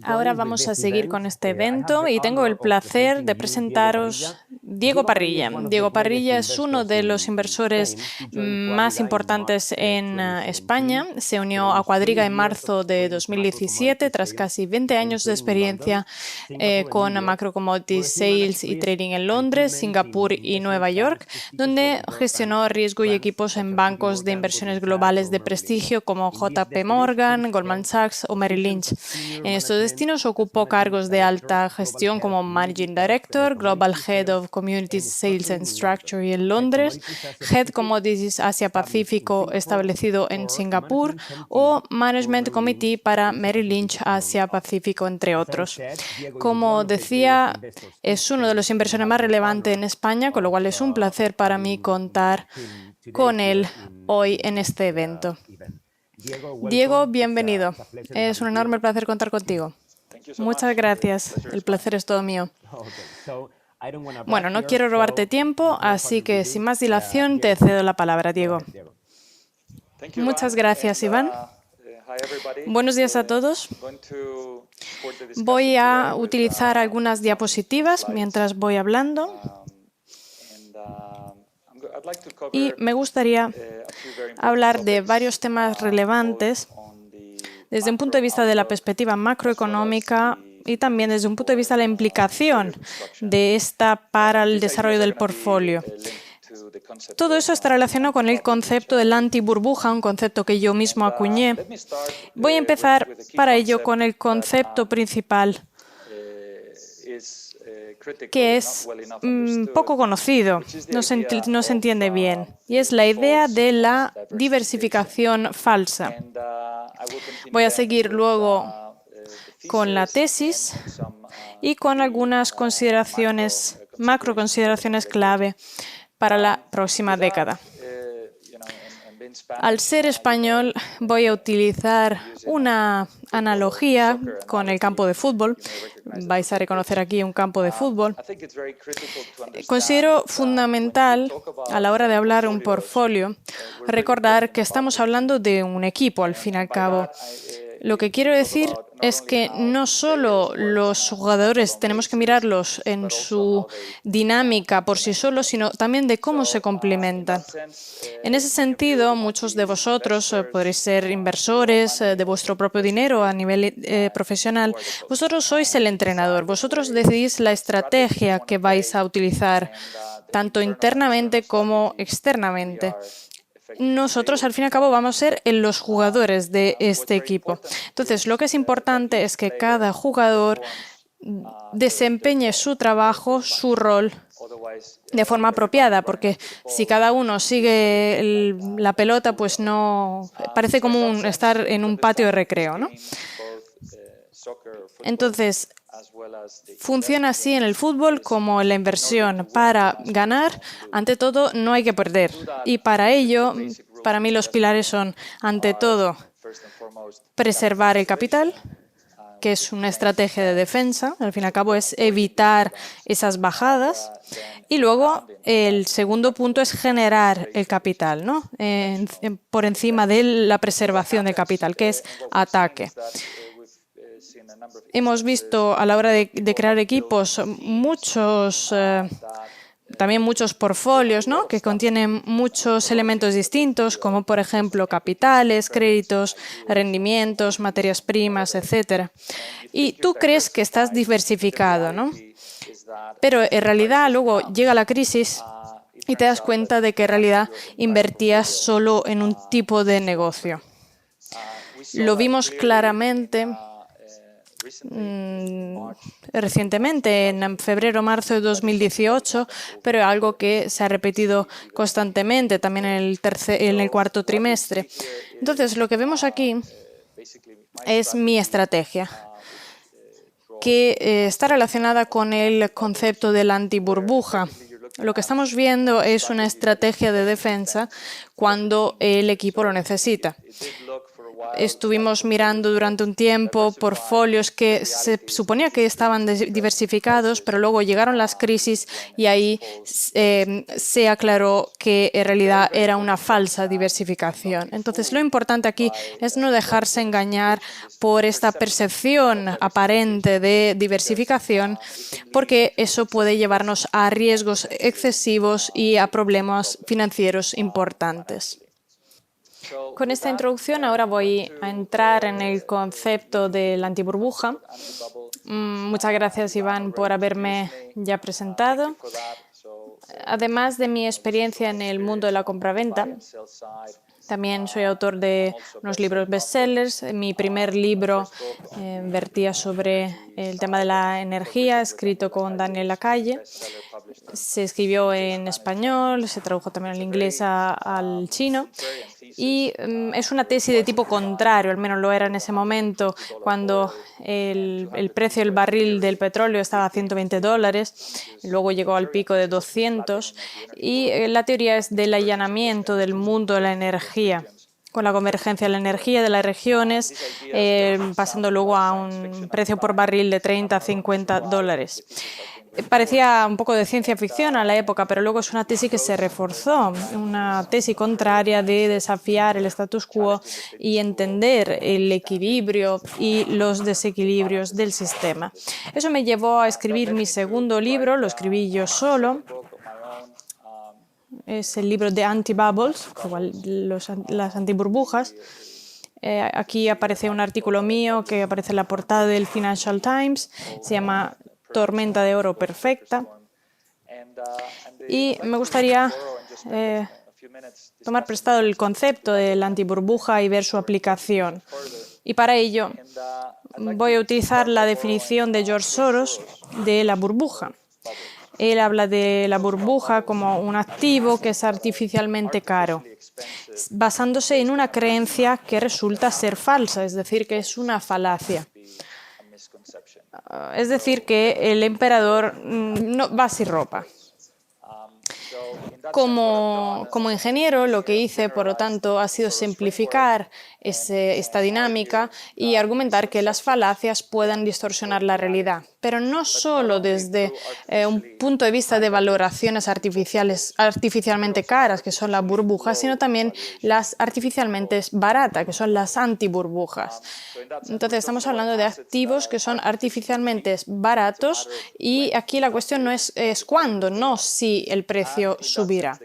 Ahora vamos a seguir con este evento y tengo el placer de presentaros Diego Parrilla. Diego Parrilla es uno de los inversores más importantes en España. Se unió a Quadriga en marzo de 2017 tras casi 20 años de experiencia con Macro Commodities Sales y Trading en Londres, Singapur y Nueva York, donde gestionó riesgo y equipos en bancos de inversiones globales de prestigio como JP Morgan, Goldman Sachs o Merrill Lynch. En estos destinos ocupó cargos de alta gestión como Managing Director, Global Head of Communities Sales and Structure en Londres, Head Commodities Asia-Pacífico establecido en Singapur o Management Committee para Merrill Lynch Asia-Pacífico, entre otros. Como decía, es uno de los inversores más relevantes en España, con lo cual es un placer para mí contar con él hoy en este evento. Diego, bienvenido. Es un enorme placer contar contigo. Muchas gracias. El placer es todo mío. Bueno, no quiero robarte tiempo, así que sin más dilación te cedo la palabra, Diego. Muchas gracias, Iván. Buenos días a todos. Voy a utilizar algunas diapositivas mientras voy hablando. Y me gustaría hablar de varios temas relevantes desde un punto de vista de la perspectiva macroeconómica y también desde un punto de vista de la implicación de esta para el desarrollo del portfolio. Todo eso está relacionado con el concepto del anti-burbuja, un concepto que yo mismo acuñé. Voy a empezar para ello con el concepto principal, que es poco conocido, no se entiende bien, y es la idea de la diversificación falsa. Voy a seguir luego con la tesis y con algunas consideraciones, macroconsideraciones clave para la próxima década. Al ser español, voy a utilizar una analogía con el campo de fútbol. Vais a reconocer aquí un campo de fútbol. Considero fundamental, a la hora de hablar un portfolio, recordar que estamos hablando de un equipo, al fin y al cabo. Lo que quiero decir es que no solo los jugadores tenemos que mirarlos en su dinámica por sí solos, sino también de cómo se complementan. En ese sentido, muchos de vosotros podréis ser inversores de vuestro propio dinero a nivel profesional. Vosotros sois el entrenador, vosotros decidís la estrategia que vais a utilizar, tanto internamente como externamente. Nosotros, al fin y al cabo, vamos a ser los jugadores de este equipo. Entonces, lo que es importante es que cada jugador desempeñe su trabajo, su rol, de forma apropiada, porque si cada uno sigue la pelota, pues no parece como estar en un patio de recreo, ¿no? Entonces, funciona así en el fútbol como en la inversión. Para ganar, ante todo, no hay que perder. Y para ello, para mí los pilares son, ante todo, preservar el capital, que es una estrategia de defensa. Al fin y al cabo, es evitar esas bajadas. Y luego, el segundo punto es generar el capital, ¿no? Por encima de la preservación del capital, que es ataque. Hemos visto a la hora de crear equipos también muchos portfolios, ¿no?, que contienen muchos elementos distintos, como por ejemplo capitales, créditos, rendimientos, materias primas, etc. Y tú crees que estás diversificado, ¿no? Pero en realidad luego llega la crisis y te das cuenta de que en realidad invertías solo en un tipo de negocio. Lo vimos claramente recientemente, en febrero, marzo de 2018, pero algo que se ha repetido constantemente también en el cuarto trimestre. Entonces, lo que vemos aquí es mi estrategia, que está relacionada con el concepto de la antiburbuja. Lo que estamos viendo es una estrategia de defensa cuando el equipo lo necesita. Estuvimos mirando durante un tiempo portfolios que se suponía que estaban diversificados, pero luego llegaron las crisis y ahí se aclaró que en realidad era una falsa diversificación. Entonces, lo importante aquí es no dejarse engañar por esta percepción aparente de diversificación, porque eso puede llevarnos a riesgos excesivos y a problemas financieros importantes. Con esta introducción ahora voy a entrar en el concepto de la antiburbuja. Muchas gracias, Iván, por haberme ya presentado. Además de mi experiencia en el mundo de la compraventa, también soy autor de unos libros bestsellers. Mi primer libro vertía sobre el tema de la energía, escrito con Daniel Lacalle. Se escribió en español, se tradujo también al inglés al chino. Y es una tesis de tipo contrario, al menos lo era en ese momento, cuando el precio del barril del petróleo estaba a $120, luego llegó al pico de 200, y la teoría es del allanamiento del mundo de la energía, con la convergencia de la energía de las regiones, pasando luego a un precio por barril de 30 a $50. Parecía un poco de ciencia ficción a la época, pero luego es una tesis que se reforzó, una tesis contraria de desafiar el status quo y entender el equilibrio y los desequilibrios del sistema. Eso me llevó a escribir mi segundo libro, lo escribí yo solo. Es el libro de Anti-Bubbles, las antiburbujas. Aquí aparece un artículo mío que aparece en la portada del Financial Times, se llama Tormenta de oro perfecta. Y me gustaría tomar prestado el concepto de la antiburbuja y ver su aplicación. Y para ello voy a utilizar la definición de George Soros de la burbuja. Él habla de la burbuja como un activo que es artificialmente caro, basándose en una creencia que resulta ser falsa, es decir, que es una falacia. Es decir, que el emperador no va sin ropa. Como ingeniero, lo que hice, por lo tanto, ha sido simplificar esta dinámica y argumentar que las falacias puedan distorsionar la realidad, pero no solo desde un punto de vista de valoraciones artificialmente caras, que son las burbujas, sino también las artificialmente baratas, que son las antiburbujas. Entonces, estamos hablando de activos que son artificialmente baratos y aquí la cuestión no es cuándo, no si el precio subirá.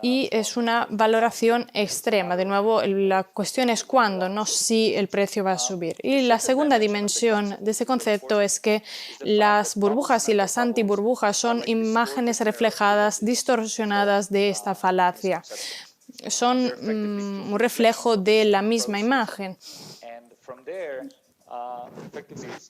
Y es una valoración extrema. De nuevo, la cuestión es cuándo, no si el precio va a subir. Y la segunda dimensión de este concepto es que las burbujas y las antiburbujas son imágenes reflejadas, distorsionadas de esta falacia. Son un reflejo de la misma imagen.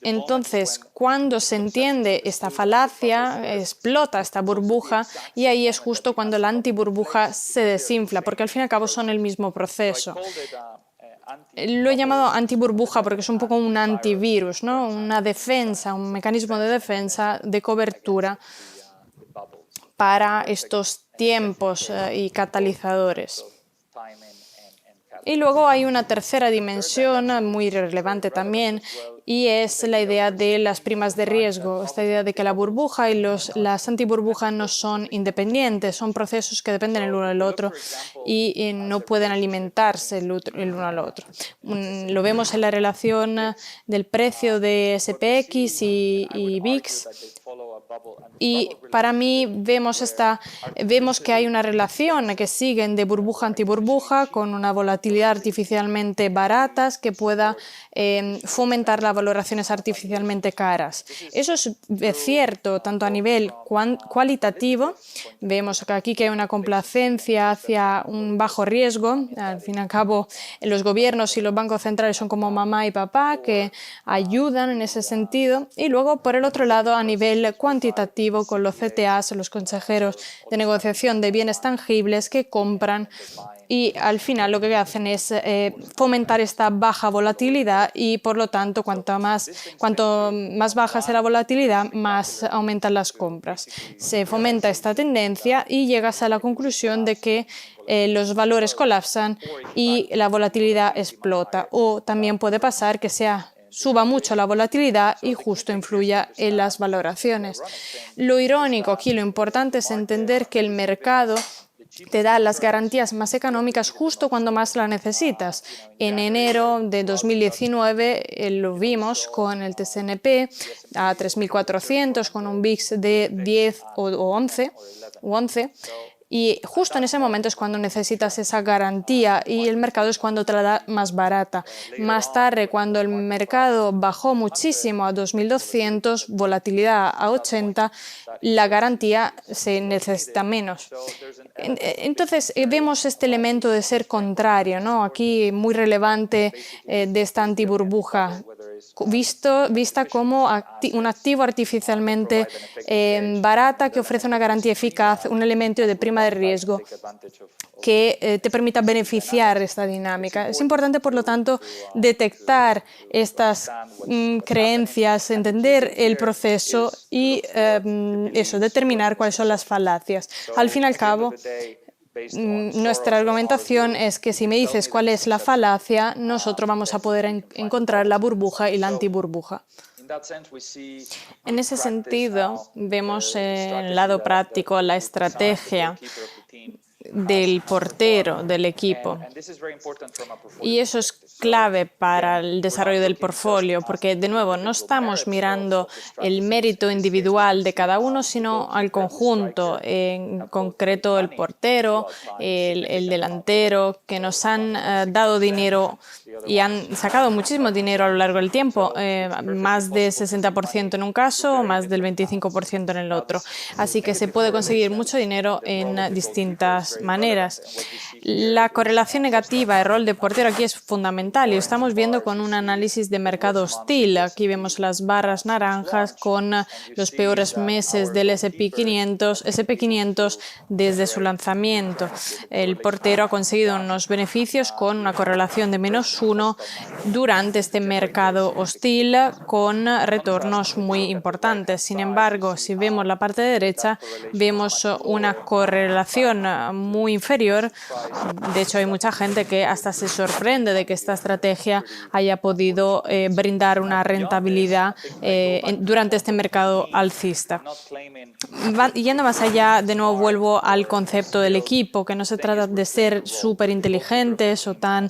Entonces, cuando se entiende esta falacia, explota esta burbuja y ahí es justo cuando la antiburbuja se desinfla, porque al fin y al cabo son el mismo proceso. Lo he llamado antiburbuja porque es un poco un antivirus, ¿no? Una defensa, un mecanismo de defensa, de cobertura para estos tiempos y catalizadores. Y luego hay una tercera dimensión muy relevante también, y es la idea de las primas de riesgo, esta idea de que la burbuja y las antiburbujas no son independientes, son procesos que dependen el uno del otro y no pueden alimentarse el uno al otro. Lo vemos en la relación del precio de SPX y VIX. Y para mí vemos que hay una relación que siguen de burbuja antiburbuja con una volatilidad artificialmente baratas que pueda fomentar las valoraciones artificialmente caras. Eso es cierto tanto a nivel cualitativo. Vemos que aquí que hay una complacencia hacia un bajo riesgo. Al fin y al cabo, los gobiernos y los bancos centrales son como mamá y papá que ayudan en ese sentido. Y luego, por el otro lado, a nivel cuantitativo, cuantitativo con los CTAs, los consejeros de negociación de bienes tangibles que compran y al final lo que hacen es fomentar esta baja volatilidad y por lo tanto cuanto más baja sea la volatilidad, más aumentan las compras. Se fomenta esta tendencia y llegas a la conclusión de que los valores colapsan y la volatilidad explota. O también puede pasar que suba mucho la volatilidad y justo influya en las valoraciones. Lo irónico aquí, lo importante es entender que el mercado te da las garantías más económicas justo cuando más la necesitas. En enero de 2019 lo vimos con el TSNP a 3.400, con un VIX de 10 o 11. Y justo en ese momento es cuando necesitas esa garantía y el mercado es cuando te la da más barata. Más tarde, cuando el mercado bajó muchísimo a 2.200, volatilidad a 80, la garantía se necesita menos. Entonces, vemos este elemento de ser contrario, ¿no? Aquí muy relevante de esta antiburbuja, vista como un activo artificialmente barata que ofrece una garantía eficaz, un elemento de prima de riesgo que te permita beneficiar esta dinámica. Es importante, por lo tanto, detectar estas creencias, entender el proceso y determinar cuáles son las falacias. Al fin y al cabo, nuestra argumentación es que si me dices cuál es la falacia, nosotros vamos a poder encontrar la burbuja y la antiburbuja. En ese sentido, vemos en el lado práctico la estrategia del portero del equipo. Y eso es clave para el desarrollo del portfolio, porque de nuevo no estamos mirando el mérito individual de cada uno, sino al conjunto, en concreto el portero, el delantero, que nos han dado dinero y han sacado muchísimo dinero a lo largo del tiempo, más de 60% en un caso, más del 25% en el otro. Así que se puede conseguir mucho dinero en distintas maneras. La correlación negativa, el rol de portero aquí es fundamental y lo estamos viendo con un análisis de mercado hostil. Aquí vemos las barras naranjas con los peores meses del S&P 500 desde su lanzamiento. El portero ha conseguido unos beneficios con una correlación de -1 durante este mercado hostil con retornos muy importantes. Sin embargo, si vemos la parte derecha, vemos una correlación muy inferior. De hecho, hay mucha gente que hasta se sorprende de que esta estrategia haya podido brindar una rentabilidad durante este mercado alcista. Yendo más allá, de nuevo vuelvo al concepto del equipo, que no se trata de ser súper inteligentes o tan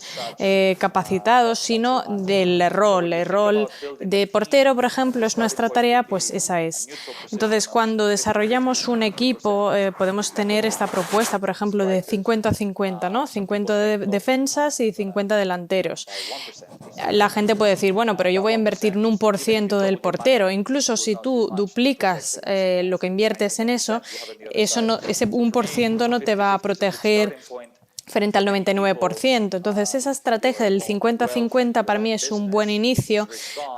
capacitados, sino del rol. El rol de portero, por ejemplo, es nuestra tarea, pues esa es. Entonces, cuando desarrollamos un equipo, podemos tener esta propuesta, por ejemplo, de 50-50, ¿no? 50 defensas y 50 delanteros. La gente puede decir, bueno, pero yo voy a invertir en 1% del portero. Incluso si tú duplicas lo que inviertes en ese 1% no te va a proteger frente al 99%. Entonces, esa estrategia del 50-50 para mí es un buen inicio,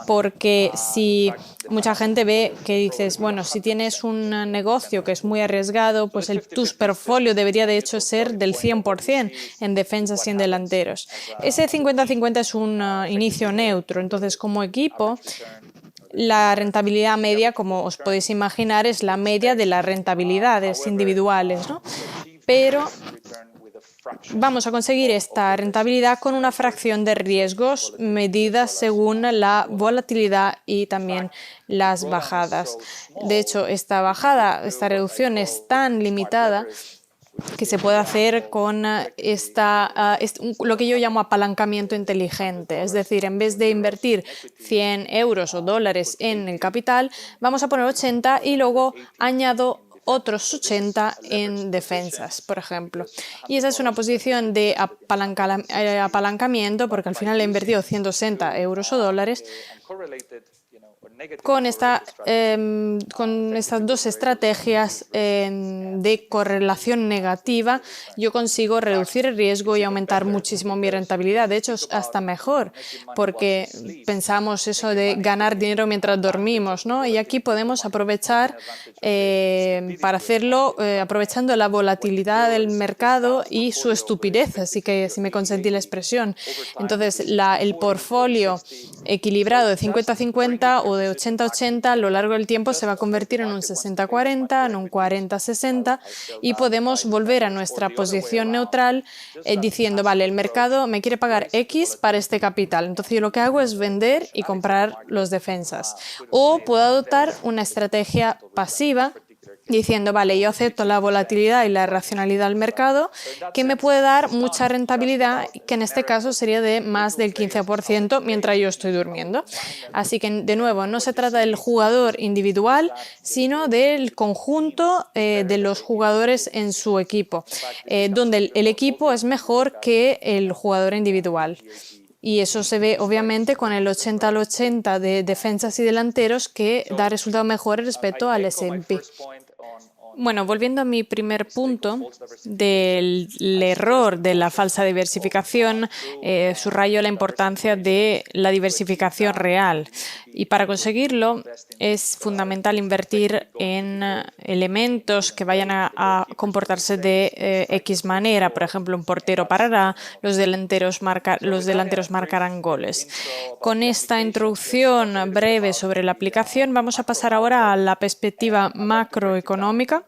porque si mucha gente ve que dices, bueno, si tienes un negocio que es muy arriesgado, pues tu portfolio debería de hecho ser del 100% en defensas y en delanteros. Ese 50-50 es un inicio neutro. Entonces, como equipo, la rentabilidad media, como os podéis imaginar, es la media de las rentabilidades individuales, ¿no? Pero vamos a conseguir esta rentabilidad con una fracción de riesgos medidas según la volatilidad y también las bajadas. De hecho, esta reducción es tan limitada que se puede hacer con lo que yo llamo apalancamiento inteligente. Es decir, en vez de invertir 100 euros o dólares en el capital, vamos a poner 80 y luego añado otros 80 en defensas, por ejemplo. Y esa es una posición de apalancamiento, porque al final he invertido 160 euros o dólares Con estas dos estrategias de correlación negativa, yo consigo reducir el riesgo y aumentar muchísimo mi rentabilidad. De hecho, es hasta mejor, porque pensamos eso de ganar dinero mientras dormimos, ¿no? Y aquí podemos aprovechar para hacerlo, aprovechando la volatilidad del mercado y su estupidez, así que si me consentí la expresión. Entonces, el portfolio equilibrado de 50-50 o de 80-80 a lo largo del tiempo se va a convertir en un 60-40, en un 40-60 y podemos volver a nuestra posición neutral diciendo, vale, el mercado me quiere pagar X para este capital. Entonces yo lo que hago es vender y comprar los defensas. O puedo adoptar una estrategia pasiva diciendo, vale, yo acepto la volatilidad y la racionalidad del mercado, que me puede dar mucha rentabilidad, que en este caso sería de más del 15% mientras yo estoy durmiendo. Así que, de nuevo, no se trata del jugador individual, sino del conjunto de los jugadores en su equipo, donde el equipo es mejor que el jugador individual. Y eso se ve obviamente con el 80-80 de defensas y delanteros que da resultados mejores respecto al S&P. Bueno, volviendo a mi primer punto del error de la falsa diversificación, subrayo la importancia de la diversificación real. Y para conseguirlo es fundamental invertir en elementos que vayan a comportarse de X manera. Por ejemplo, un portero parará, los delanteros marcarán goles. Con esta introducción breve sobre la aplicación, vamos a pasar ahora a la perspectiva macroeconómica.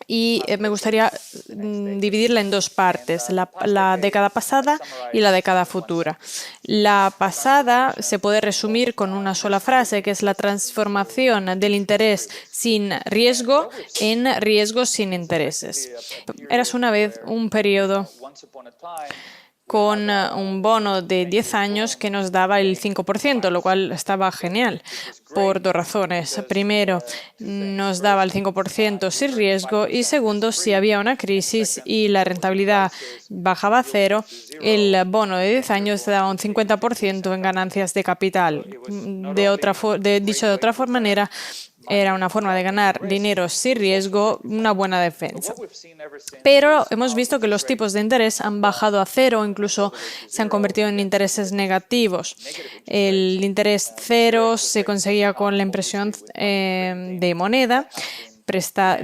Y me gustaría dividirla en dos partes, la década pasada y la década futura. La pasada se puede resumir con una sola frase, que es la transformación del interés sin riesgo en riesgo sin intereses. Érase una vez un periodo con un bono de 10 años que nos daba el 5%, lo cual estaba genial por dos razones. Primero, nos daba el 5% sin riesgo y segundo, si había una crisis y la rentabilidad bajaba a cero, el bono de 10 años te daba un 50% en ganancias de capital. Dicho de otra manera, era una forma de ganar dinero sin riesgo, una buena defensa. Pero hemos visto que los tipos de interés han bajado a cero, incluso se han convertido en intereses negativos. El interés cero se conseguía con la impresión de moneda,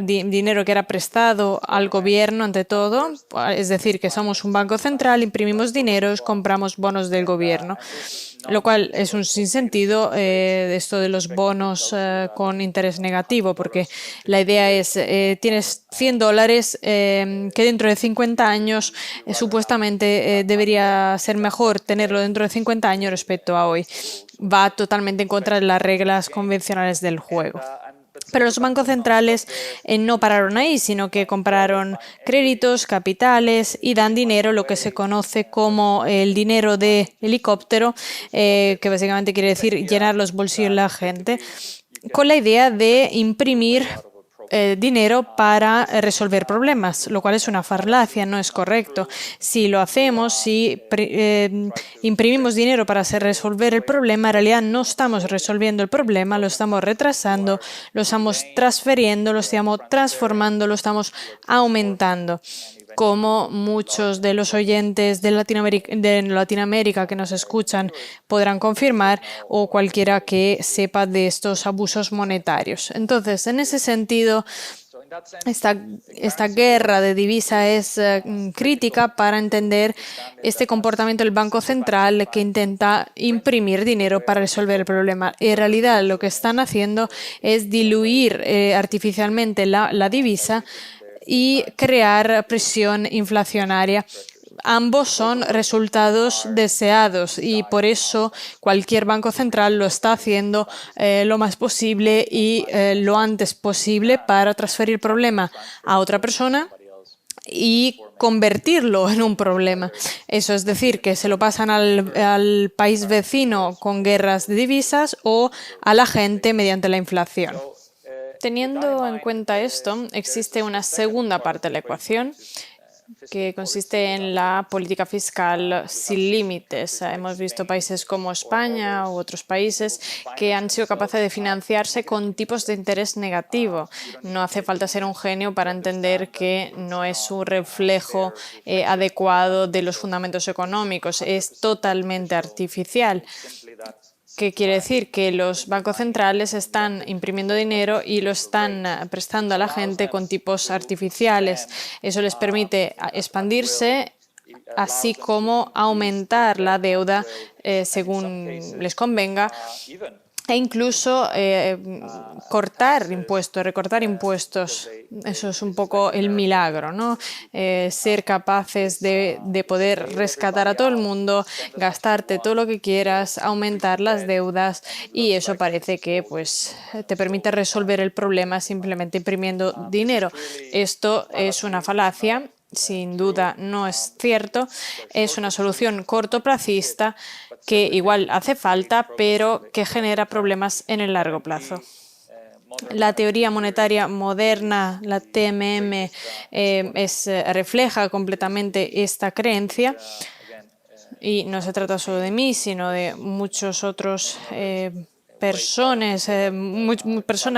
dinero que era prestado al gobierno ante todo, es decir, que somos un banco central, imprimimos dinero, compramos bonos del gobierno, lo cual es un sinsentido esto de los bonos con interés negativo, porque la idea es, tienes $100 que dentro de 50 años supuestamente debería ser mejor tenerlo dentro de 50 años respecto a hoy. Va totalmente en contra de las reglas convencionales del juego. Pero los bancos centrales no pararon ahí, sino que compraron créditos, capitales y dan dinero, lo que se conoce como el dinero de helicóptero, que básicamente quiere decir llenar los bolsillos de la gente, con la idea de imprimir dinero para resolver problemas, lo cual es una falacia, no es correcto. Si lo hacemos, si imprimimos dinero para resolver el problema, en realidad no estamos resolviendo el problema, lo estamos retrasando, lo estamos transfiriendo, lo estamos transformando, lo estamos aumentando. Como muchos de los oyentes de Latinoamérica que nos escuchan podrán confirmar, o cualquiera que sepa de estos abusos monetarios. Entonces, en ese sentido, esta guerra de divisa es crítica para entender este comportamiento del Banco Central que intenta imprimir dinero para resolver el problema. En realidad, lo que están haciendo es diluir artificialmente la divisa y crear presión inflacionaria. Ambos son resultados deseados y por eso cualquier banco central lo está haciendo lo más posible y lo antes posible para transferir el problema a otra persona y convertirlo en un problema. Eso es decir, que se lo pasan al país vecino con guerras de divisas o a la gente mediante la inflación. Teniendo en cuenta esto, existe una segunda parte de la ecuación que consiste en la política fiscal sin límites. Hemos visto países como España u otros países que han sido capaces de financiarse con tipos de interés negativo. No hace falta ser un genio para entender que no es un reflejo adecuado de los fundamentos económicos, es totalmente artificial. ¿Qué quiere decir? Que los bancos centrales están imprimiendo dinero y lo están prestando a la gente con tipos artificiales. Eso les permite expandirse, así como aumentar la deuda según les convenga, e incluso cortar impuestos, recortar impuestos. Eso es un poco el milagro, ¿no? Ser capaces de poder rescatar a todo el mundo, gastarte todo lo que quieras, aumentar las deudas, y eso parece que pues, te permite resolver el problema simplemente imprimiendo dinero. Esto es una falacia. Sin duda no es cierto, es una solución cortoplacista que igual hace falta, pero que genera problemas en el largo plazo. La teoría monetaria moderna, la TMM, refleja completamente esta creencia, y no se trata solo de mí, sino de muchos otros personas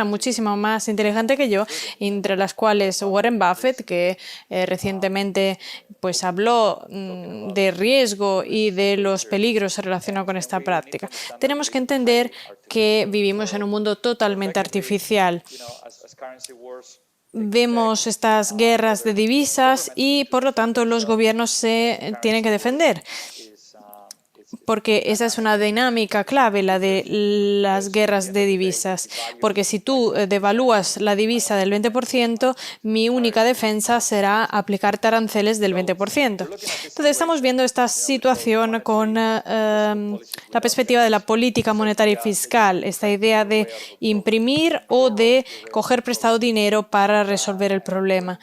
muchísimo más inteligentes que yo, entre las cuales Warren Buffett, que recientemente pues, habló de riesgo y de los peligros relacionados con esta práctica. Tenemos que entender que vivimos en un mundo totalmente artificial. Vemos estas guerras de divisas y, por lo tanto, los gobiernos se tienen que defender, porque esa es una dinámica clave, la de las guerras de divisas. Porque si tú devalúas la divisa del 20%, mi única defensa será aplicarte aranceles del 20%. Entonces, estamos viendo esta situación con la perspectiva de la política monetaria y fiscal, esta idea de imprimir o de coger prestado dinero para resolver el problema.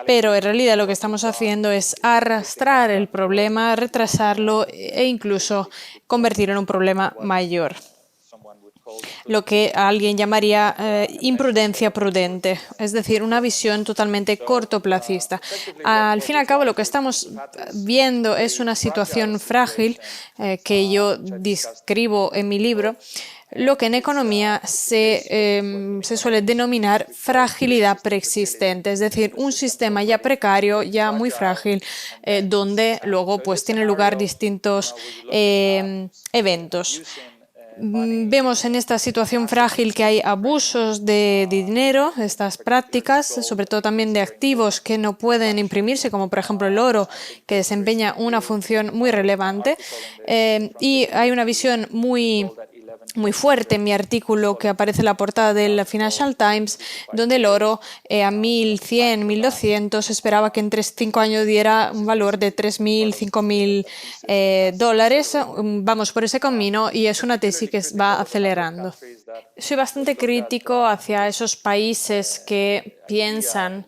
Pero en realidad lo que estamos haciendo es arrastrar el problema, retrasarlo e incluso convertirlo en un problema mayor. Lo que alguien llamaría imprudencia prudente, es decir, una visión totalmente cortoplacista. Al fin y al cabo, lo que estamos viendo es una situación frágil que yo describo en mi libro, lo que en economía se suele denominar fragilidad preexistente, es decir, un sistema ya precario, ya muy frágil, donde luego pues, tienen lugar distintos eventos. Vemos en esta situación frágil que hay abusos de dinero, estas prácticas, sobre todo también de activos que no pueden imprimirse, como por ejemplo el oro, que desempeña una función muy relevante, y hay una visión muy fuerte en mi artículo que aparece en la portada del Financial Times, donde el oro a 1.100, 1.200 esperaba que en 5 años diera un valor de 3.000, 5.000 dólares. Vamos por ese camino y es una tesis que va acelerando. Soy bastante crítico hacia esos países que piensan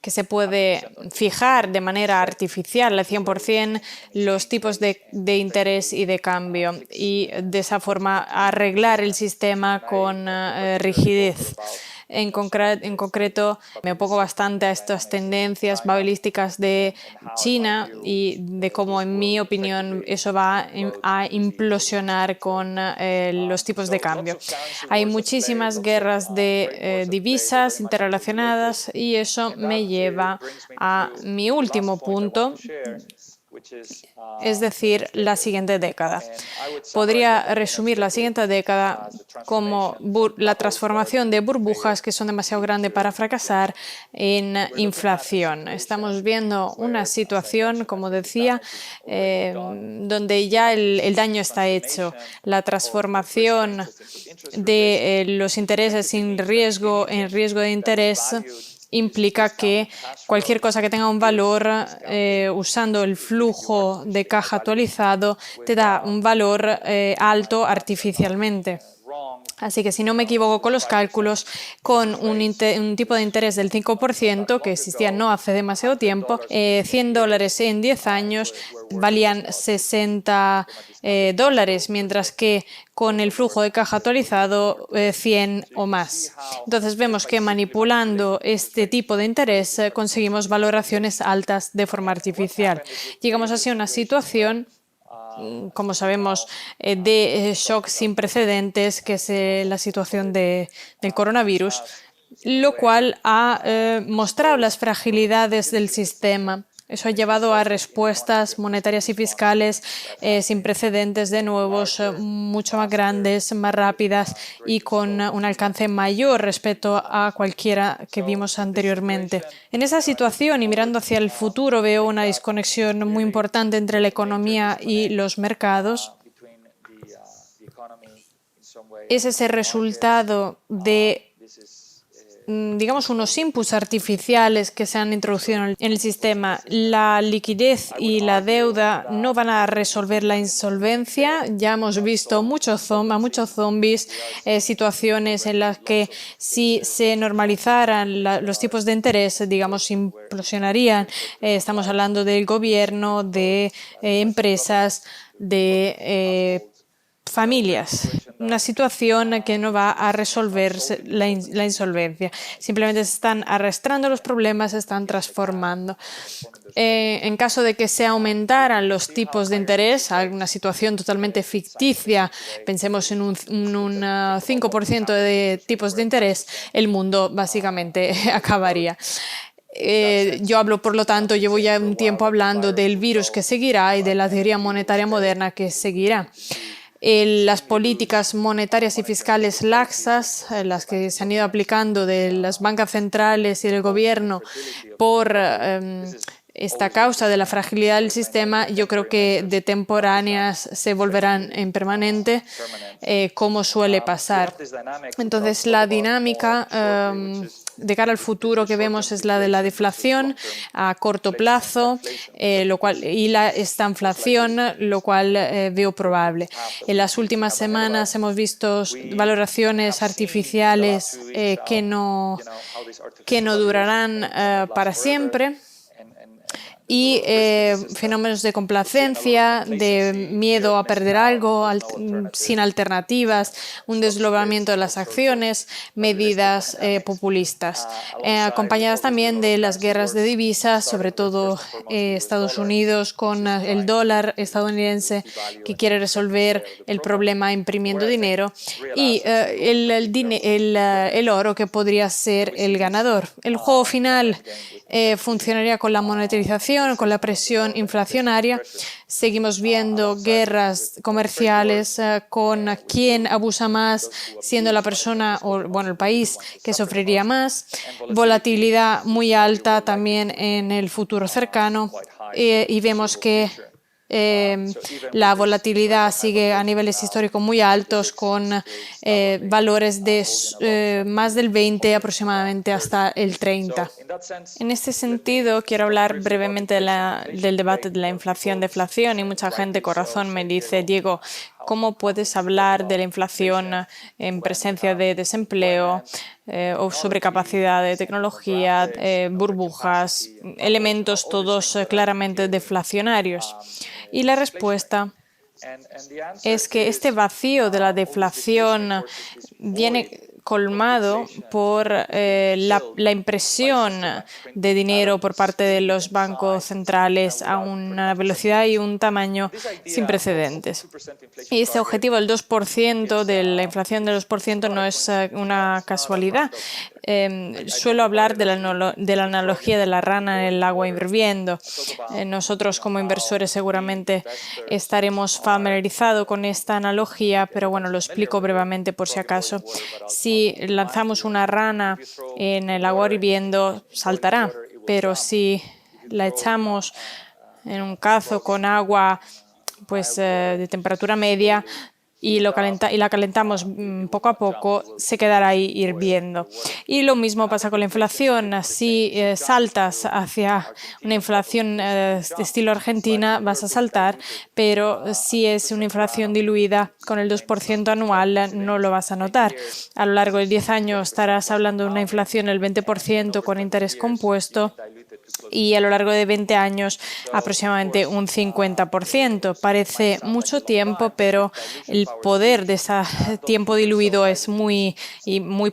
que se puede fijar de manera artificial al 100% los tipos de interés y de cambio y de esa forma arreglar el sistema con rigidez. En concreto, me opongo bastante a estas tendencias babilísticas de China y de cómo, en mi opinión, eso va a implosionar con los tipos de cambio. Hay muchísimas guerras de divisas interrelacionadas y eso me lleva a mi último punto, es decir, la siguiente década. Podría resumir la siguiente década como la transformación de burbujas que son demasiado grandes para fracasar en inflación. Estamos viendo una situación, como decía, donde ya el daño está hecho. La transformación de los intereses sin riesgo en riesgo de interés implica que cualquier cosa que tenga un valor, usando el flujo de caja actualizado, te da un valor alto artificialmente. Así que si no me equivoco con los cálculos, con un tipo de interés del 5% que existía no hace demasiado tiempo, $100 en 10 años valían $60, mientras que con el flujo de caja actualizado 100 o más. Entonces vemos que manipulando este tipo de interés conseguimos valoraciones altas de forma artificial. Llegamos así a una situación, como sabemos, de shock sin precedentes, que es la situación del coronavirus, lo cual ha mostrado las fragilidades del sistema. Eso ha llevado a respuestas monetarias y fiscales sin precedentes, de nuevos, mucho más grandes, más rápidas y con un alcance mayor respecto a cualquiera que vimos anteriormente. En esa situación y mirando hacia el futuro veo una desconexión muy importante entre la economía y los mercados. Es ese resultado de digamos, unos inputs artificiales que se han introducido en el sistema. La liquidez y la deuda no van a resolver la insolvencia. Ya hemos visto a muchos zombies, situaciones en las que si se normalizaran los tipos de interés, digamos, implosionarían. Estamos hablando del gobierno, de empresas, de familias. Una situación que no va a resolver la insolvencia. Simplemente se están arrastrando los problemas, se están transformando. En caso de que se aumentaran los tipos de interés, una situación totalmente ficticia, pensemos en un 5% de tipos de interés, el mundo básicamente acabaría. Yo hablo, por lo tanto, llevo ya un tiempo hablando del virus que seguirá y de la teoría monetaria moderna que seguirá. Las políticas monetarias y fiscales laxas, las que se han ido aplicando de las bancas centrales y del gobierno por esta causa de la fragilidad del sistema, yo creo que de temporáneas se volverán en permanente, como suele pasar. Entonces, la dinámica de cara al futuro que vemos es la de la deflación a corto plazo, y esta inflación, lo cual veo probable. En las últimas semanas hemos visto valoraciones artificiales que no durarán para siempre. Y fenómenos de complacencia, de miedo a perder algo, sin alternativas, un desdoblamiento de las acciones, medidas populistas, acompañadas también de las guerras de divisas, sobre todo Estados Unidos con el dólar estadounidense que quiere resolver el problema imprimiendo dinero, y el oro que podría ser el ganador. El juego final funcionaría con la monetarización, con la presión inflacionaria. Seguimos viendo guerras comerciales con quién abusa más, siendo la persona o el país que sufriría más. Volatilidad muy alta también en el futuro cercano, y vemos que la volatilidad sigue a niveles históricos muy altos, con valores de más del 20 aproximadamente hasta el 30. En este sentido, quiero hablar brevemente del debate de la inflación-deflación, y mucha gente con razón me dice: Diego, ¿cómo puedes hablar de la inflación en presencia de desempleo o sobrecapacidad de tecnología, burbujas, elementos todos claramente deflacionarios? Y la respuesta es que este vacío de la deflación viene colmado por la impresión de dinero por parte de los bancos centrales a una velocidad y un tamaño sin precedentes. Y este objetivo del 2%, de la inflación del 2%, no es una casualidad. Suelo hablar de la analogía de la rana en el agua hirviendo. Nosotros como inversores seguramente estaremos familiarizados con esta analogía, pero bueno, lo explico brevemente por si acaso. Si lanzamos una rana en el agua hirviendo, saltará, pero si la echamos en un cazo con agua de temperatura media, y la calentamos poco a poco, se quedará ahí hirviendo. Y lo mismo pasa con la inflación. Si saltas hacia una inflación de estilo Argentina, vas a saltar, pero si es una inflación diluida con el 2% anual, no lo vas a notar. A lo largo de 10 años estarás hablando de una inflación del 20% con interés compuesto y a lo largo de 20 años aproximadamente un 50%. Parece mucho tiempo, pero el poder de ese tiempo diluido es muy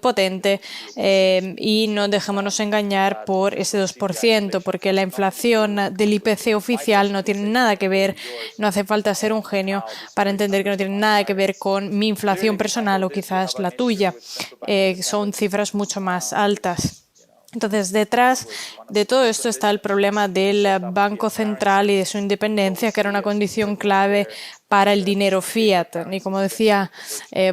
potente y no dejémonos engañar por ese 2%, porque la inflación del IPC oficial no tiene nada que ver, no hace falta ser un genio para entender que no tiene nada que ver con mi inflación personal o quizás la tuya. Son cifras mucho más altas. Entonces, detrás de todo esto está el problema del Banco Central y de su independencia, que era una condición clave para el dinero fiat. Y como decía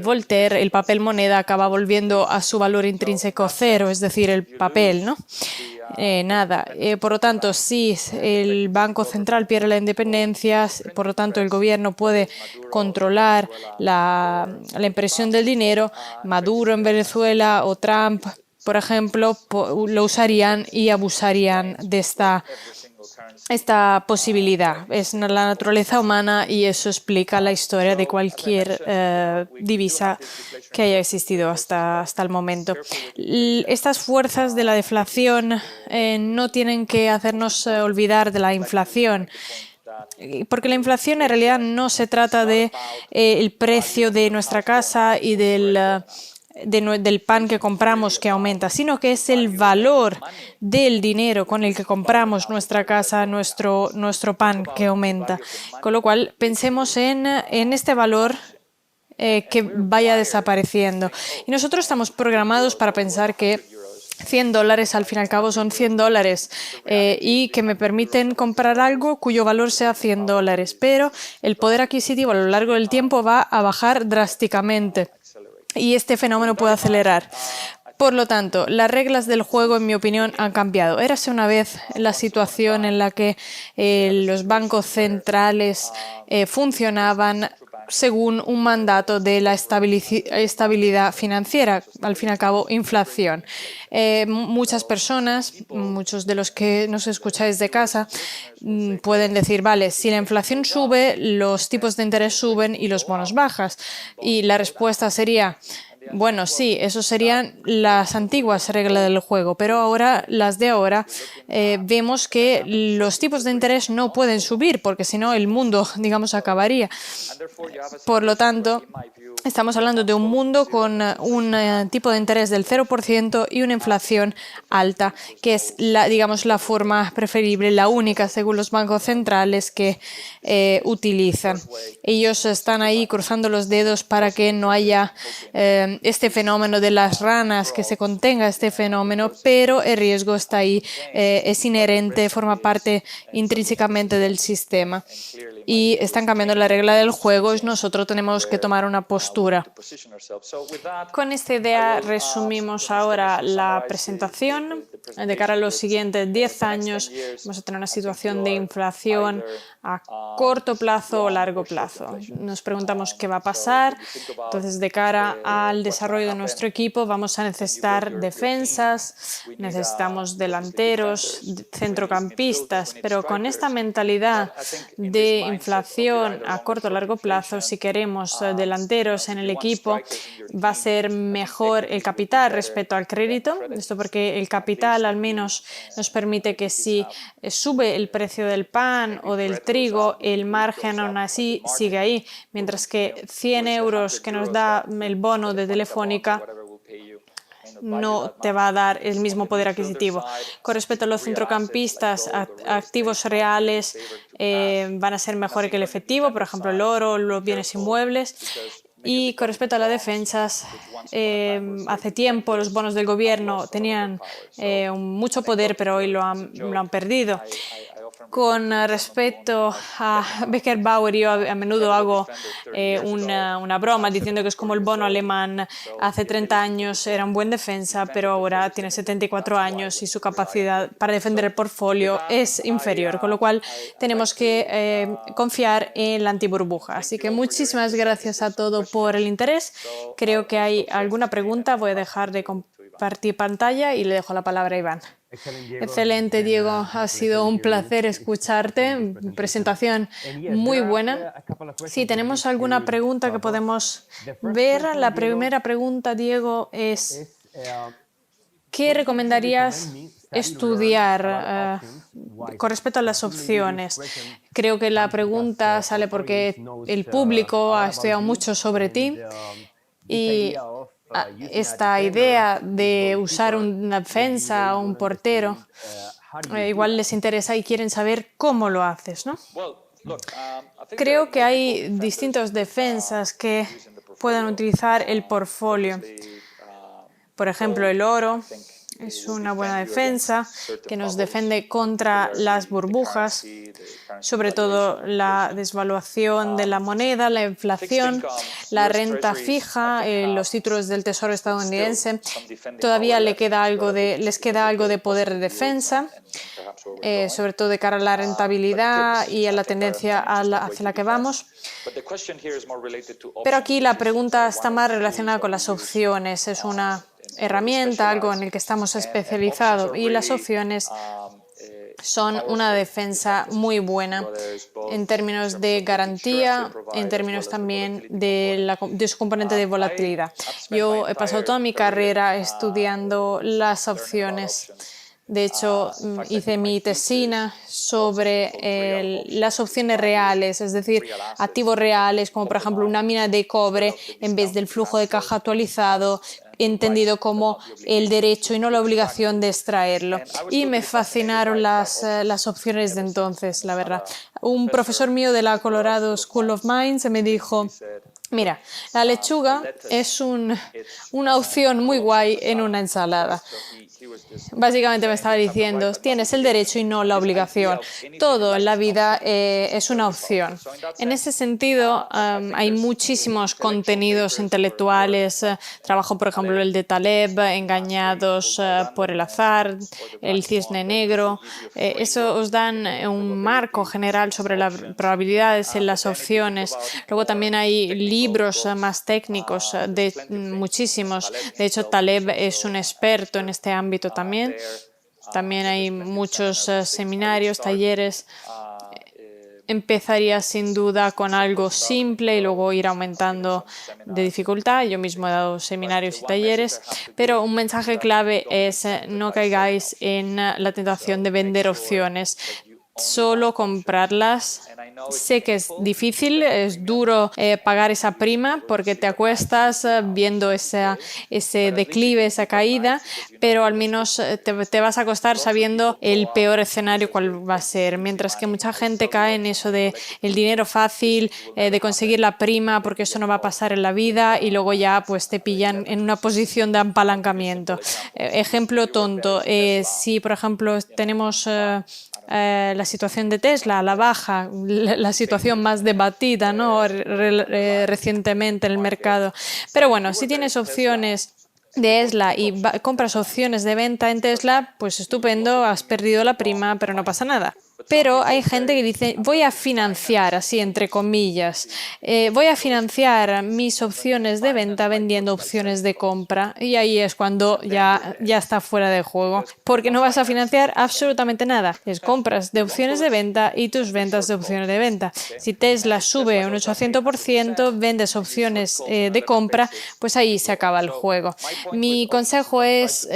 Voltaire, el papel moneda acaba volviendo a su valor intrínseco cero, es decir, el papel, ¿no? Por lo tanto, si el Banco Central pierde la independencia, por lo tanto, el gobierno puede controlar la impresión del dinero. Maduro en Venezuela o Trump, por ejemplo, lo usarían y abusarían de esta posibilidad. Es la naturaleza humana y eso explica la historia de cualquier divisa que haya existido hasta el momento. Estas fuerzas de la deflación no tienen que hacernos olvidar de la inflación. Porque la inflación en realidad no se trata de el precio de nuestra casa y del pan que compramos que aumenta, sino que es el valor del dinero con el que compramos nuestra casa, nuestro pan que aumenta. Con lo cual, pensemos en este valor que vaya desapareciendo. Y nosotros estamos programados para pensar que $100 al fin y al cabo son $100 y que me permiten comprar algo cuyo valor sea $100, pero el poder adquisitivo a lo largo del tiempo va a bajar drásticamente. Y este fenómeno puede acelerar. Por lo tanto, las reglas del juego, en mi opinión, han cambiado. Érase una vez la situación en la que los bancos centrales funcionaban según un mandato de la estabilidad financiera, al fin y al cabo, inflación. Muchas personas, muchos de los que nos escucháis de casa, pueden decir, vale, si la inflación sube, los tipos de interés suben y los bonos bajan. Y la respuesta sería, bueno, sí, eso serían las antiguas reglas del juego, pero ahora, las de ahora, vemos que los tipos de interés no pueden subir, porque si no el mundo, digamos, acabaría. Por lo tanto, estamos hablando de un mundo con un tipo de interés del 0% y una inflación alta, que es la forma preferible, la única, según los bancos centrales, que utilizan. Ellos están ahí cruzando los dedos para que no haya este fenómeno de las ranas, que se contenga este fenómeno, pero el riesgo está ahí, es inherente, forma parte intrínsecamente del sistema. Y están cambiando la regla del juego y nosotros tenemos que tomar una postura. Con esta idea resumimos ahora la presentación. De cara a los siguientes 10 años vamos a tener una situación de inflación a corto plazo o largo plazo. Nos preguntamos qué va a pasar. Entonces, de cara al desarrollo de nuestro equipo, vamos a necesitar defensas, necesitamos delanteros, centrocampistas, pero con esta mentalidad de inflación a corto o largo plazo, si queremos delanteros en el equipo, va a ser mejor el capital respecto al crédito. Esto porque el capital al menos nos permite que si sube el precio del pan o del trigo, el margen aún así sigue ahí, mientras que 100 euros que nos da el bono de Telefónica no te va a dar el mismo poder adquisitivo. Con respecto a los centrocampistas, activos reales van a ser mejores que el efectivo, por ejemplo, el oro, los bienes inmuebles. Y con respecto a las defensas, hace tiempo los bonos del gobierno tenían mucho poder, pero hoy lo han perdido. Con respecto a Becker Bauer, yo a menudo hago una broma diciendo que es como el Bono alemán. Hace 30 años era un buen defensa, pero ahora tiene 74 años y su capacidad para defender el portfolio es inferior, con lo cual tenemos que confiar en la antiburbuja. Así que muchísimas gracias a todos por el interés. Creo que hay alguna pregunta. Voy a dejar de compartir pantalla y le dejo la palabra a Iván. Excelente, Diego. Ha sido un placer escucharte. Presentación muy buena. Si tenemos alguna pregunta que podemos ver, la primera pregunta, Diego, es ¿qué recomendarías estudiar con respecto a las opciones? Creo que la pregunta sale porque el público ha estudiado mucho sobre ti y esta idea de usar una defensa o un portero igual les interesa y quieren saber cómo lo haces, ¿no? Creo que hay distintas defensas que pueden utilizar el portfolio. Por ejemplo, el oro es una buena defensa que nos defiende contra las burbujas, sobre todo la desvaluación de la moneda, la inflación, la renta fija, los títulos del Tesoro estadounidense. Todavía les queda algo de poder de defensa, sobre todo de cara a la rentabilidad y a la tendencia hacia la que vamos. Pero aquí la pregunta está más relacionada con las opciones. Es una herramienta, algo en el que estamos especializados, y las opciones son una defensa muy buena en términos de garantía, en términos también de su componente de volatilidad. Yo he pasado toda mi carrera estudiando las opciones. De hecho, hice mi tesina sobre las opciones reales, es decir, activos reales, como por ejemplo una mina de cobre en vez del flujo de caja actualizado, entendido como el derecho y no la obligación de extraerlo. Y me fascinaron las opciones de entonces, la verdad. Un profesor mío de la Colorado School of Mines me dijo: mira, la lechuga es una opción muy guay en una ensalada. Básicamente me estaba diciendo, tienes el derecho y no la obligación. Todo en la vida es una opción. En ese sentido, hay muchísimos contenidos intelectuales. Trabajo, por ejemplo, el de Taleb, Engañados por el azar, El cisne negro. Eso os dan un marco general sobre las probabilidades en las opciones. Luego también hay libros más técnicos, muchísimos. De hecho, Taleb es un experto en este ámbito también. También hay muchos seminarios, talleres. Empezaría sin duda con algo simple y luego ir aumentando de dificultad. Yo mismo he dado seminarios y talleres, pero un mensaje clave es no caigáis en la tentación de vender opciones. Solo comprarlas. Sé que es difícil, es duro pagar esa prima porque te acuestas viendo ese declive, esa caída, pero al menos te vas a acostar sabiendo el peor escenario cuál va a ser, mientras que mucha gente cae en eso de el dinero fácil, de conseguir la prima porque eso no va a pasar en la vida y luego ya pues te pillan en una posición de apalancamiento. Ejemplo tonto, si por ejemplo tenemos la situación de Tesla a la baja, la situación más debatida, ¿no? Recientemente en el mercado. Pero bueno, si tienes opciones de Tesla y compras opciones de venta en Tesla, pues estupendo, has perdido la prima, pero no pasa nada. Pero hay gente que dice, voy a financiar, así entre comillas, voy a financiar mis opciones de venta vendiendo opciones de compra. Y ahí es cuando ya está fuera de juego, porque no vas a financiar absolutamente nada. Es compras de opciones de venta y tus ventas de opciones de venta. Si Tesla sube un 800%, vendes opciones de compra, pues ahí se acaba el juego. Mi consejo es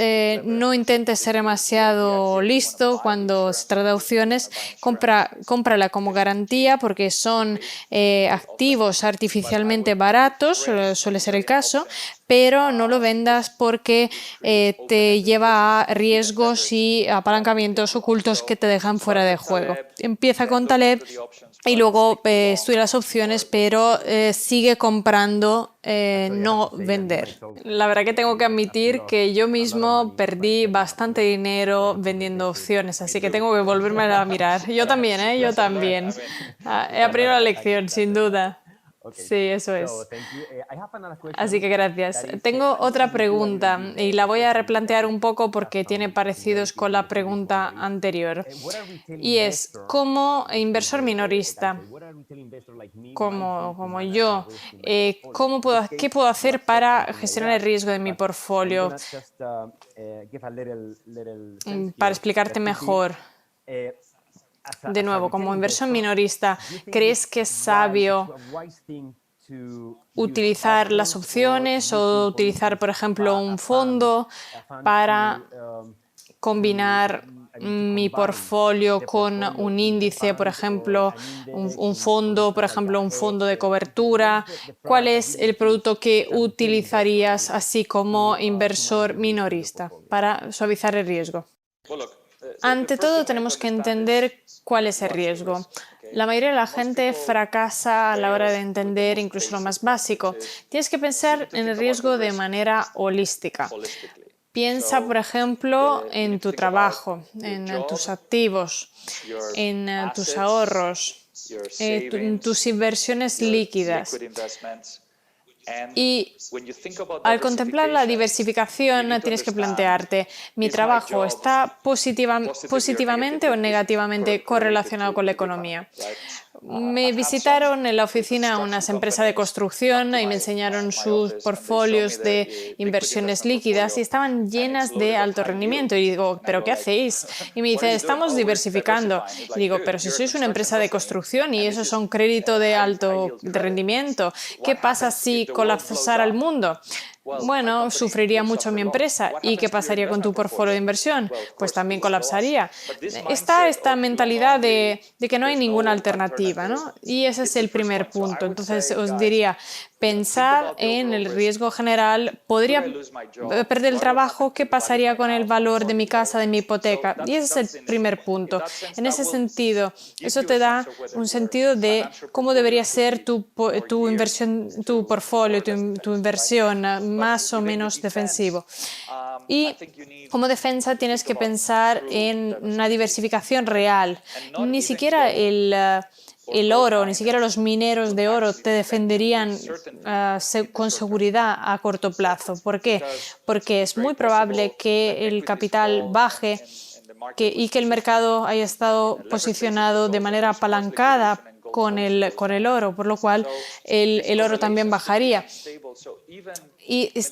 no intentes ser demasiado listo cuando se trata de opciones. Cómprala como garantía porque son activos artificialmente baratos, suele ser el caso, pero no lo vendas porque te lleva a riesgos y apalancamientos ocultos que te dejan fuera de juego. Empieza con Taleb y luego estudia las opciones, pero sigue comprando, no vender. La verdad que tengo que admitir que yo mismo perdí bastante dinero vendiendo opciones, así que tengo que volverme a mirar. Yo también, ¿eh? Yo también. He aprendido la lección, sin duda. Sí, eso es. Así que gracias. Tengo otra pregunta y la voy a replantear un poco porque tiene parecidos con la pregunta anterior. Y es, como inversor minorista, como yo, ¿qué puedo hacer para gestionar el riesgo de mi portfolio? Para explicarte mejor. De nuevo, como inversor minorista, ¿crees que es sabio utilizar las opciones o utilizar, por ejemplo, un fondo para combinar mi portfolio con un índice, por ejemplo, un fondo, por ejemplo, un fondo de cobertura? ¿Cuál es el producto que utilizarías así como inversor minorista para suavizar el riesgo? Ante todo, tenemos que entender cuál es el riesgo. La mayoría de la gente fracasa a la hora de entender incluso lo más básico. Tienes que pensar en el riesgo de manera holística. Piensa, por ejemplo, en tu trabajo, en tus activos, en tus ahorros, en tus inversiones líquidas. Y al contemplar la diversificación, tienes que plantearte, ¿mi trabajo está positivamente o negativamente correlacionado con la economía? Me visitaron en la oficina unas empresas de construcción y me enseñaron sus portfolios de inversiones líquidas y estaban llenas de alto rendimiento. Y digo, ¿pero qué hacéis? Y me dice, estamos diversificando. Y digo, pero si sois una empresa de construcción y eso es un crédito de alto rendimiento, ¿qué pasa si colapsara el mundo? Bueno, sufriría mucho mi empresa. ¿Y qué pasaría con tu portfolio de inversión? Pues también colapsaría. Está esta mentalidad de que no hay ninguna alternativa, ¿no? Y ese es el primer punto. Entonces os diría, pensar en el riesgo general. ¿Podría perder el trabajo? ¿Qué pasaría con el valor de mi casa, de mi hipoteca? Y ese es el primer punto. En ese sentido, eso te da un sentido de cómo debería ser tu inversión, tu portfolio, tu inversión, más o menos defensivo. Y como defensa tienes que pensar en una diversificación real. Ni siquiera el oro, ni siquiera los mineros de oro te defenderían con seguridad a corto plazo. ¿Por qué? Porque es muy probable que el capital baje y que el mercado haya estado posicionado de manera apalancada con el oro, por lo cual el oro también bajaría,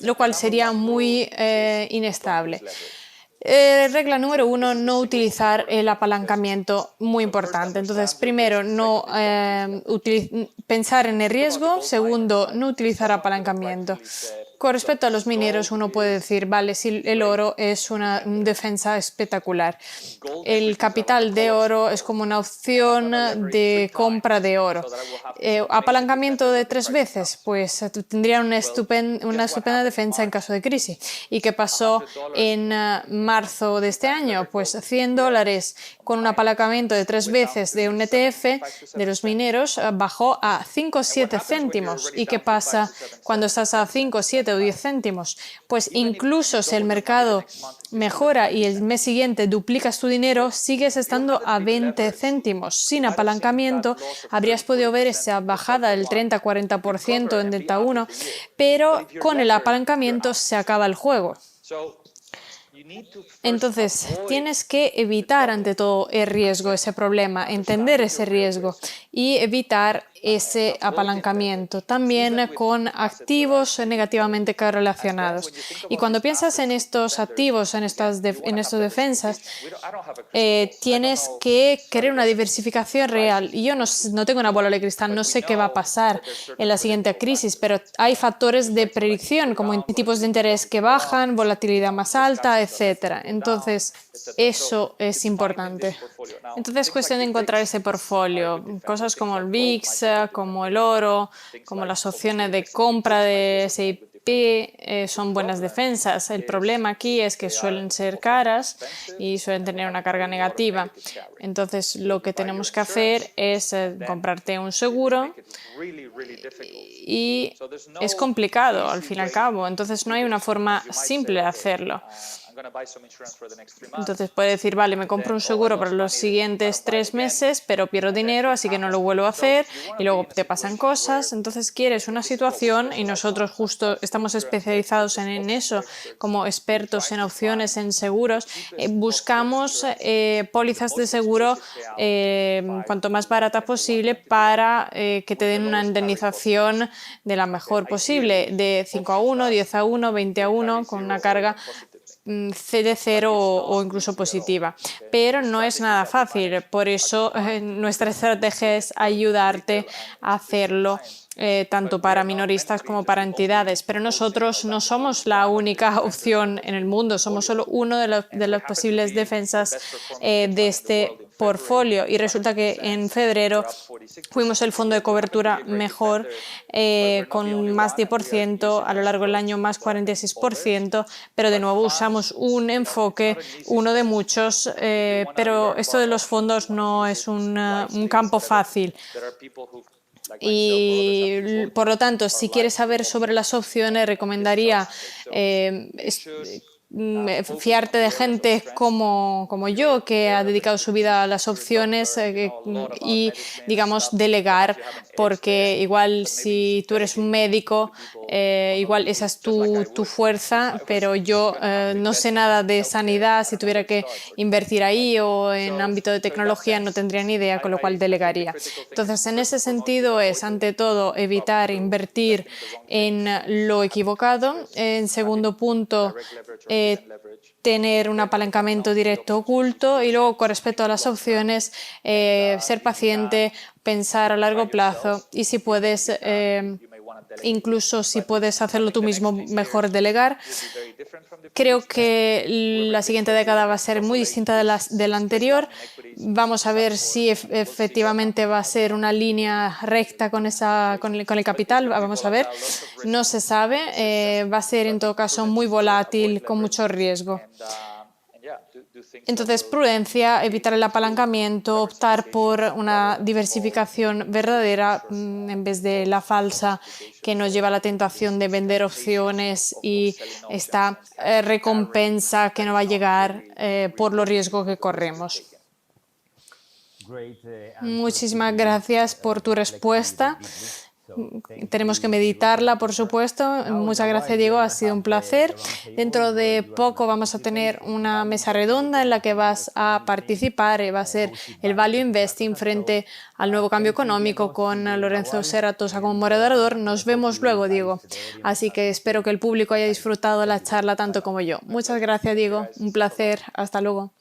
lo cual sería muy inestable. Regla número 1, no utilizar el apalancamiento, muy importante. Entonces, primero, no pensar en el riesgo. Segundo, no utilizar apalancamiento. Con respecto a los mineros, uno puede decir, vale, si el oro es una defensa espectacular. El capital de oro es como una opción de compra de oro. Apalancamiento de 3 veces, pues tendría una estupenda defensa en caso de crisis. ¿Y qué pasó en marzo de este año? Pues $100 con un apalancamiento de 3 veces de un ETF de los mineros bajó a 5 o 7 céntimos. ¿Y qué pasa cuando estás a 5, 7 o 10 céntimos? Pues incluso si el mercado mejora y el mes siguiente duplicas tu dinero, sigues estando a 20 céntimos. Sin apalancamiento habrías podido ver esa bajada del 30-40% en Delta 1, pero con el apalancamiento se acaba el juego. Entonces, tienes que evitar ante todo el riesgo, ese problema, entender ese riesgo y evitar ese apalancamiento, también con activos negativamente correlacionados. Y cuando piensas en estos activos, en estas defensas, tienes que crear una diversificación real. Y yo no tengo una bola de cristal, no sé qué va a pasar en la siguiente crisis, pero hay factores de predicción, como tipos de interés que bajan, volatilidad más alta, etc. Entonces, eso es importante. Entonces, es cuestión de encontrar ese portfolio, cosas como el VIX, como el oro, como las opciones de compra de SIP son buenas defensas. El problema aquí es que suelen ser caras y suelen tener una carga negativa. Entonces, lo que tenemos que hacer es comprarte un seguro y es complicado al fin y al cabo. Entonces, no hay una forma simple de hacerlo. Entonces puede decir, vale, me compro un seguro para los siguientes 3 meses, pero pierdo dinero, así que no lo vuelvo a hacer y luego te pasan cosas. Entonces quieres una situación y nosotros justo estamos especializados en eso, como expertos en opciones, en seguros. Buscamos pólizas de seguro cuanto más baratas posible para que te den una indemnización de la mejor posible, de 5-1, 10-1, 20-1, con una carga de cero o incluso positiva. Pero no es nada fácil, por eso nuestra estrategia es ayudarte a hacerlo tanto para minoristas como para entidades. Pero nosotros no somos la única opción en el mundo, somos solo uno de las posibles defensas de este portfolio. Y resulta que en febrero fuimos el fondo de cobertura mejor, con más 10%, a lo largo del año más 46%, pero de nuevo usamos un enfoque, uno de muchos, pero esto de los fondos no es un campo fácil. Y por lo tanto, si quieres saber sobre las opciones, recomendaría fiarte de gente como yo, que ha dedicado su vida a las opciones y, digamos, delegar, porque igual si tú eres un médico, igual esa es tu fuerza, pero yo no sé nada de sanidad. Si tuviera que invertir ahí o en ámbito de tecnología, no tendría ni idea, con lo cual delegaría. Entonces, en ese sentido es, ante todo, evitar invertir en lo equivocado. En segundo punto, tener un apalancamiento directo oculto, y luego, con respecto a las opciones, ser paciente, pensar a largo plazo y, si puedes, incluso si puedes hacerlo tú mismo, mejor delegar. Creo que la siguiente década va a ser muy distinta de la anterior. Vamos a ver si efectivamente va a ser una línea recta con el capital. Vamos a ver. No se sabe. Va a ser en todo caso muy volátil, con mucho riesgo. Entonces, prudencia, evitar el apalancamiento, optar por una diversificación verdadera en vez de la falsa, que nos lleva a la tentación de vender opciones y esta recompensa que no va a llegar por los riesgos que corremos. Muchísimas gracias por tu respuesta. Tenemos que meditarla, por supuesto. Muchas gracias, Diego. Ha sido un placer. Dentro de poco vamos a tener una mesa redonda en la que vas a participar. Va a ser el Value Investing frente al nuevo cambio económico, con Lorenzo Serratosa como moderador. Nos vemos luego, Diego. Así que espero que el público haya disfrutado la charla tanto como yo. Muchas gracias, Diego. Un placer. Hasta luego.